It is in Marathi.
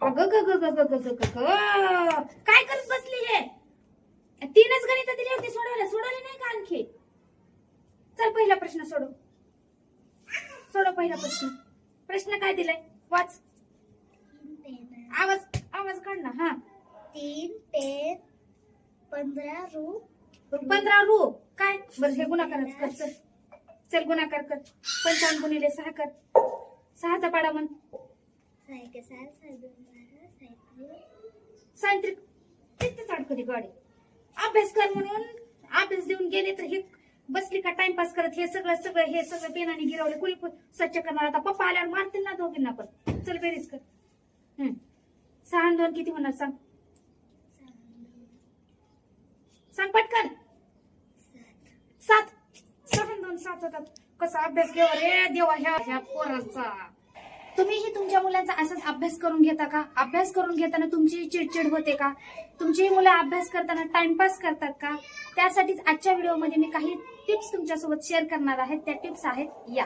अगं ग ग ग ग ग ग ग ग. काय करत बसली हे? 3च गणित दिली होती सोडवायला, सोडवली नाही का आणखी? चल पहिला प्रश्न सोडव. सोडव पहिला प्रश्न. प्रश्न काय दिलाय वाच. आवाज आवाज काढ ना. हा 3 पेन 15 रू 15 रू काय बरं हे गुणाकार कर. चल चल गुणाकार कर. 55 गुणिले 6 कर. 6चा पाडा म्हण. 6 के 7 7 2 12 सायंत्रिक तिथेच अडकली गाडी. अभ्यास कर म्हणून अभ्यास देऊन गेले तर हे बसली का टाइमपास करत. हे सगळं पेनाने गिरवले. कुणी स्वच्छ करणार आता? पप्पा आल्यावर मारतील ना दोघींना पण. चल बेरीज कर. 6 आणि 2 किती होणार सांग? सांग पटकन. 7. 6 आणि 2 7 होतात. कसा अभ्यास घ्यावा रे देवा ह्या पोरांचा. तुम्हीही तुमच्या मुलांचा असाच अभ्यास करून घेता का? अभ्यास करून घेताना तुमची चिडचिड होते का? तुमची मुलं अभ्यास करताना टाइमपास करतात का? त्यासाठीच आजच्या व्हिडिओमध्ये मी काही टिप्स तुमच्यासोबत शेअर करणार आहे. त्या टिप्स आहेत या.